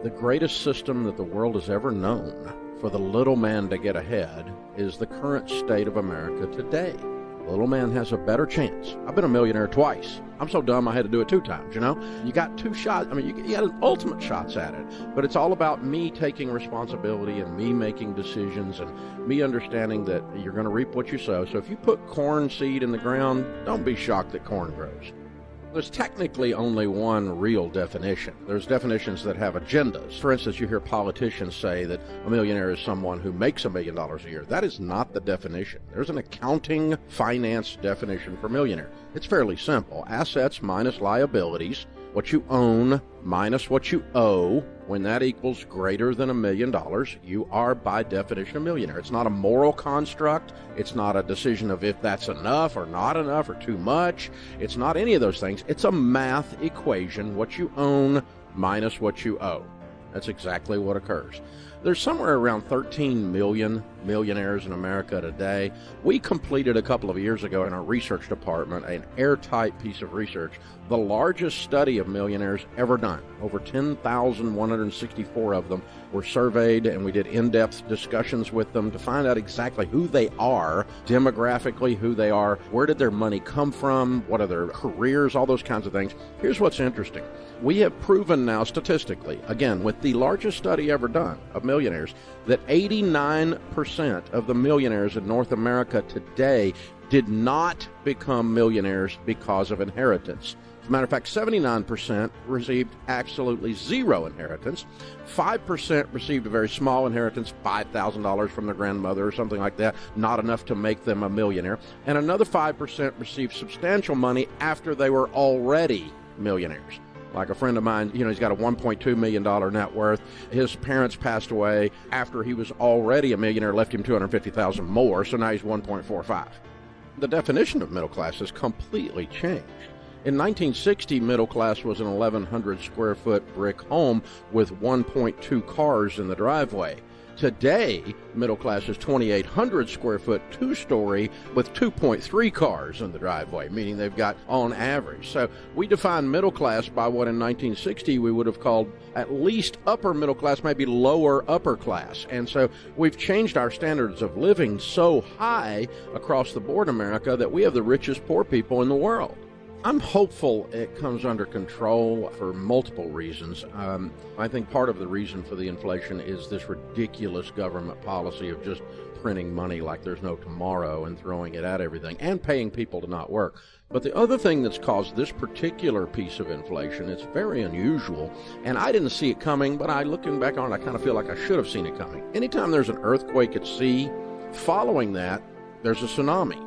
The greatest system that the world has ever known for the little man to get ahead is the current state of America today. The little man has a better chance. I've been a millionaire twice. I'm so dumb I had to do it 2 times, you know? You got 2 shots. I mean, you got ultimate shots at it. But it's all about me taking responsibility and me making decisions and me understanding that you're going to reap what you sow. So if you put corn seed in the ground, don't be shocked that corn grows. There's technically only one real definition. There's definitions that have agendas. For instance, you hear politicians say that a millionaire is someone who makes $1 million a year. That is not the definition. There's an accounting finance definition for millionaire. It's fairly simple. Assets minus liabilities, what you own minus what you owe. When that equals greater than $1 million, you are by definition a millionaire. It's not a moral construct. It's not a decision of if that's enough or not enough or too much. It's not any of those things. It's a math equation, what you own minus what you owe. That's exactly what occurs. There's somewhere around 13 million millionaires in America today. We completed a couple of years ago in our research department an airtight piece of research, the largest study of millionaires ever done. Over 10,164 of them were surveyed, and we did in-depth discussions with them to find out exactly who they are, demographically who they are, where did their money come from, what are their careers, all those kinds of things. Here's what's interesting. We have proven now statistically, again, with the largest study ever done of millionaires, that 89% of the millionaires in North America today did not become millionaires because of inheritance. As a matter of fact, 79% received absolutely zero inheritance. 5% received a very small inheritance, $5,000 from their grandmother or something like that, not enough to make them a millionaire. And another 5% received substantial money after they were already millionaires. Like a friend of mine, he's got a $1.2 million net worth. His parents passed away after he was already a millionaire, left him $250,000 more, so now he's 1.45. The definition of middle class has completely changed. In 1960, middle class was an 1,100 square foot brick home with 1.2 cars in the driveway. Today, middle class is 2,800 square foot, 2-story with 2.3 cars in the driveway, meaning they've got on average. So we define middle class by what in 1960 we would have called at least upper middle class, maybe lower upper class. And so we've changed our standards of living so high across the board in America that we have the richest poor people in the world. I'm hopeful it comes under control for multiple reasons. I think part of the reason for the inflation is this ridiculous government policy of just printing money like there's no tomorrow and throwing it at everything and paying people to not work. But the other thing that's caused this particular piece of inflation, it's very unusual, and I didn't see it coming, but looking back on it, I kind of feel like I should have seen it coming. Anytime there's an earthquake at sea, following that, there's a tsunami.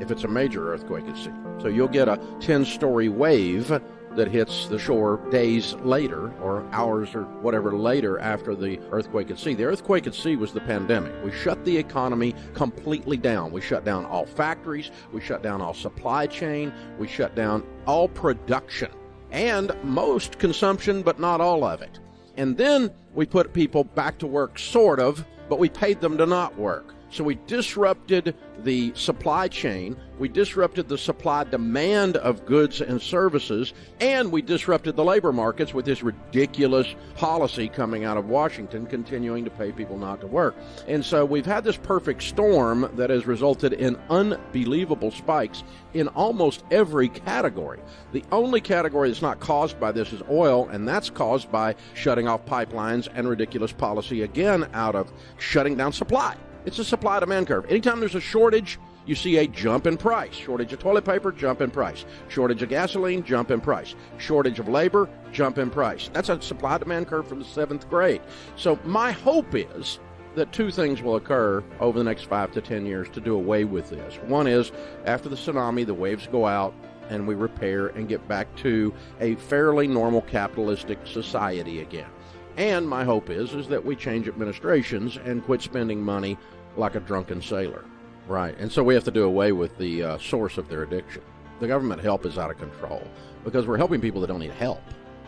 If it's a major earthquake at sea. So you'll get a 10-story wave that hits the shore days later or hours or whatever later after the earthquake at sea. The earthquake at sea was the pandemic. We shut the economy completely down. We shut down all factories. We shut down all supply chain. We shut down all production and most consumption, but not all of it. And then we put people back to work, sort of, but we paid them to not work. So we disrupted the supply chain, we disrupted the supply-demand of goods and services, and we disrupted the labor markets with this ridiculous policy coming out of Washington, continuing to pay people not to work. And so we've had this perfect storm that has resulted in unbelievable spikes in almost every category. The only category that's not caused by this is oil, and that's caused by shutting off pipelines and ridiculous policy, again, out of shutting down supply. It's a supply-demand curve. Anytime there's a shortage, you see a jump in price. Shortage of toilet paper, jump in price. Shortage of gasoline, jump in price. Shortage of labor, jump in price. That's a supply-demand curve from the 7th grade. So my hope is that 2 things will occur over the next 5 to 10 years to do away with this. One is, after the tsunami, the waves go out, and we repair and get back to a fairly normal capitalistic society again. And my hope is that we change administrations and quit spending money like a drunken sailor. Right. And so we have to do away with the source of their addiction. The government help is out of control because we're helping people that don't need help,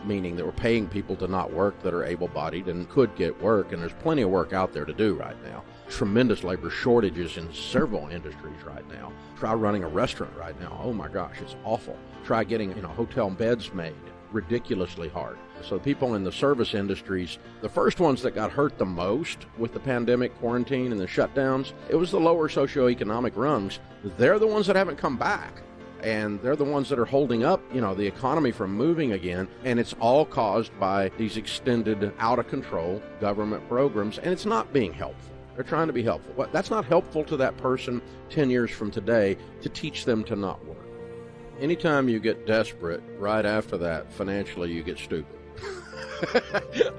meaning that we're paying people to not work that are able-bodied and could get work, and there's plenty of work out there to do right now. Tremendous labor shortages in several industries right now. Try running a restaurant right now. Oh my gosh, it's awful. Try getting hotel beds made. ridiculously hard. So people in the service industries, the first ones that got hurt the most with the pandemic, quarantine, and the shutdowns, it was the lower socioeconomic rungs. They're the ones that haven't come back. And they're the ones that are holding up, the economy from moving again. And it's all caused by these extended, out-of-control government programs. And it's not being helpful. They're trying to be helpful. Well, that's not helpful to that person 10 years from today to teach them to not work. Anytime you get desperate, right after that, financially, you get stupid.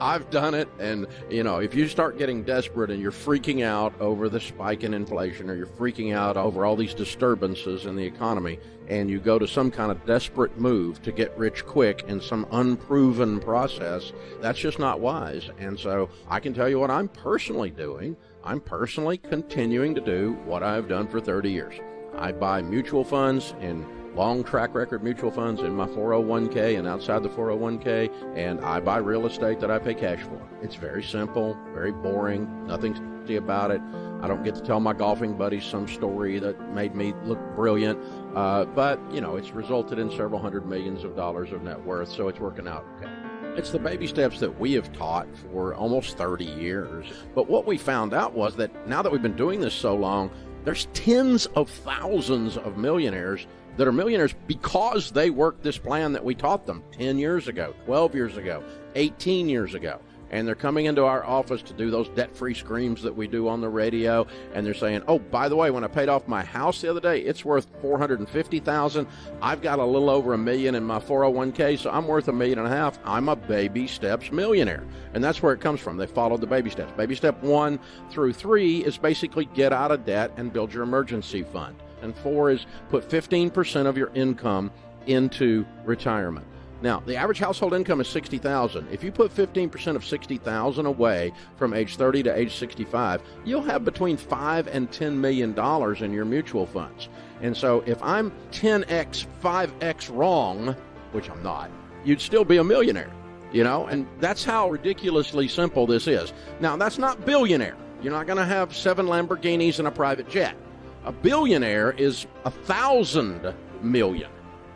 I've done it, and if you start getting desperate and you're freaking out over the spike in inflation, or you're freaking out over all these disturbances in the economy, and you go to some kind of desperate move to get rich quick in some unproven process, that's just not wise. And so I can tell you what I'm personally doing. I'm personally continuing to do what I've done for 30 years. I buy mutual funds and long track record mutual funds in my 401k and outside the 401k, and I buy real estate that I pay cash for. It's very simple, very boring, nothing sexy about it. I don't get to tell my golfing buddies some story that made me look brilliant, but it's resulted in several hundred millions of dollars of net worth, so it's working out okay. It's the baby steps that we have taught for almost 30 years. But what we found out was that now that we've been doing this so long, there's tens of thousands of millionaires that are millionaires because they worked this plan that we taught them 10 years ago, 12 years ago, 18 years ago. And they're coming into our office to do those debt-free screams that we do on the radio. And they're saying, oh, by the way, when I paid off my house the other day, it's worth $450,000. I've got a little over $1 million in my 401k, so I'm worth $1.5 million. I'm a baby steps millionaire. And that's where it comes from. They followed the baby steps. Baby step 1 through 3 is basically get out of debt and build your emergency fund. And 4 is put 15% of your income into retirement. Now, the average household income is $60,000. If you put 15% of $60,000 away from age 30 to age 65, you'll have between $5 and $10 million in your mutual funds. And so if I'm 10x, 5x wrong, which I'm not, you'd still be a millionaire, and that's how ridiculously simple this is. Now, that's not billionaire. You're not going to have 7 Lamborghinis and a private jet. A billionaire is 1,000 million.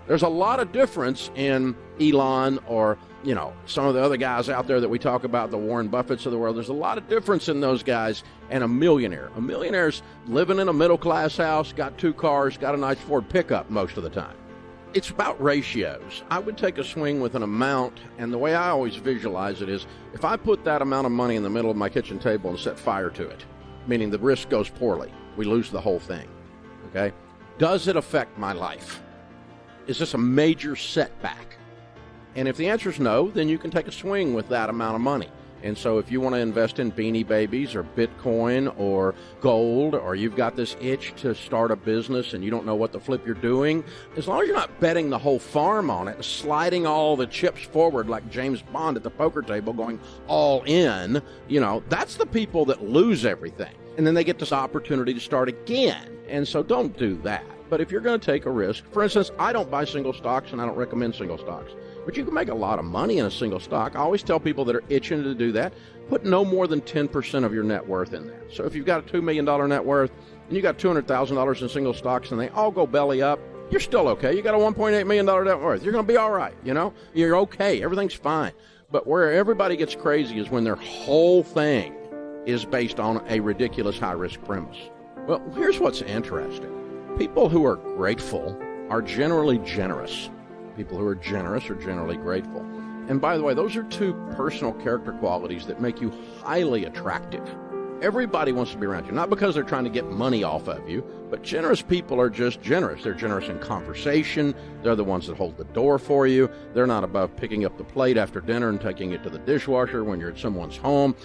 There's a lot of difference in Elon or, some of the other guys out there that we talk about, the Warren Buffetts of the world. There's a lot of difference in those guys and a millionaire. A millionaire's living in a middle-class house, got 2 cars, got a nice Ford pickup most of the time. It's about ratios. I would take a swing with an amount, and the way I always visualize it is if I put that amount of money in the middle of my kitchen table and set fire to it, meaning the risk goes poorly, we lose the whole thing, okay? Does it affect my life? Is this a major setback? And if the answer is no, then you can take a swing with that amount of money. And so if you want to invest in Beanie Babies or Bitcoin or gold, or you've got this itch to start a business and you don't know what the flip you're doing, as long as you're not betting the whole farm on it, sliding all the chips forward like James Bond at the poker table going all in, that's the people that lose everything. And then they get this opportunity to start again. And so don't do that. But if you're going to take a risk, for instance, I don't buy single stocks and I don't recommend single stocks, but you can make a lot of money in a single stock. I always tell people that are itching to do that, put no more than 10% of your net worth in there. So if you've got a $2 million net worth and you got $200,000 in single stocks and they all go belly up, you're still okay. You got a $1.8 million net worth. You're going to be all right. You're okay. Everything's fine. But where everybody gets crazy is when their whole thing is based on a ridiculous high-risk premise. Well, here's what's interesting. People who are grateful are generally generous. People who are generous are generally grateful. And by the way, those are 2 personal character qualities that make you highly attractive. Everybody wants to be around you, not because they're trying to get money off of you, but generous people are just generous. They're generous in conversation. They're the ones that hold the door for you. They're not above picking up the plate after dinner and taking it to the dishwasher when you're at someone's home.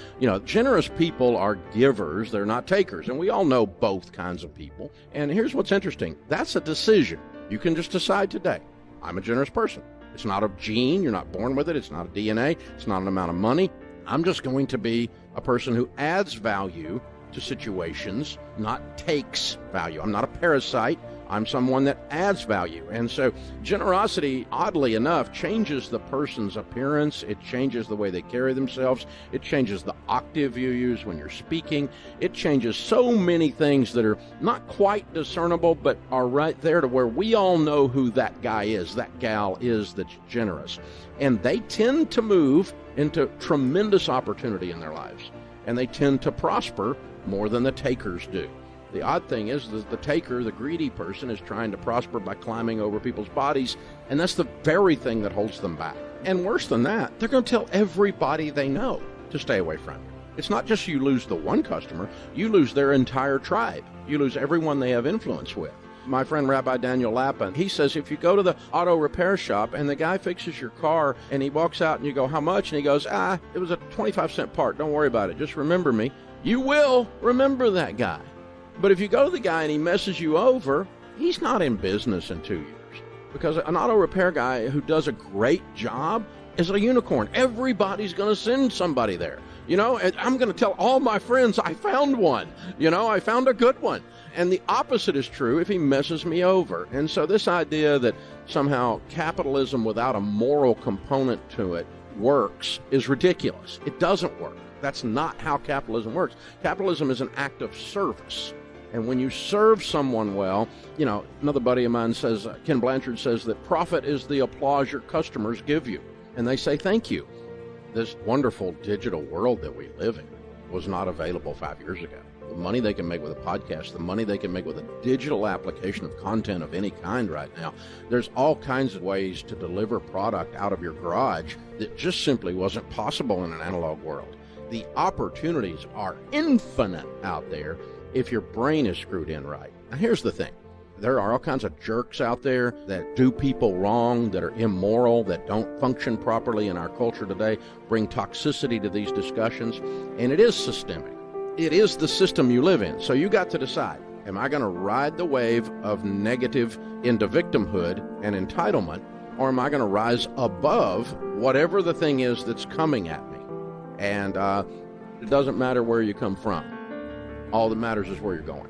Generous people are givers. They're not takers. And we all know both kinds of people. And here's what's interesting. That's a decision. You can just decide today, I'm a generous person. It's not a gene. You're not born with it. It's not a DNA. It's not an amount of money. I'm just going to be a person who adds value to situations, not takes value. I'm not a parasite. I'm someone that adds value. And so generosity, oddly enough, changes the person's appearance. It changes the way they carry themselves. It changes the octave you use when you're speaking. It changes so many things that are not quite discernible, but are right there to where we all know who that guy is, that gal is that's generous. And they tend to move into tremendous opportunity in their lives. And they tend to prosper more than the takers do. The odd thing is that the taker, the greedy person, is trying to prosper by climbing over people's bodies, and that's the very thing that holds them back. And worse than that, they're going to tell everybody they know to stay away from you. It's not just you lose the one customer, you lose their entire tribe. You lose everyone they have influence with. My friend Rabbi Daniel Lappin, he says if you go to the auto repair shop and the guy fixes your car and he walks out and you go, how much? And he goes, it was a 25-cent part. Don't worry about it. Just remember me. You will remember that guy. But if you go to the guy and he messes you over, he's not in business in 2 years. Because an auto repair guy who does a great job is a unicorn. Everybody's going to send somebody there. And I'm going to tell all my friends I found one. I found a good one. And the opposite is true if he messes me over. And so this idea that somehow capitalism without a moral component to it works is ridiculous. It doesn't work. That's not how capitalism works. Capitalism is an act of service. And when you serve someone well, another buddy of mine says, Ken Blanchard says that profit is the applause your customers give you. And they say thank you. This wonderful digital world that we live in was not available 5 years ago. The money they can make with a podcast, the money they can make with a digital application of content of any kind right now. There's all kinds of ways to deliver product out of your garage that just simply wasn't possible in an analog world. The opportunities are infinite out there if your brain is screwed in right. Now, here's the thing. There are all kinds of jerks out there that do people wrong, that are immoral, that don't function properly in our culture today, bring toxicity to these discussions, and it is systemic. It is the system you live in. So you got to decide, am I going to ride the wave of negative into victimhood and entitlement, or am I going to rise above whatever the thing is that's coming at me? And it doesn't matter where you come from. All that matters is where you're going.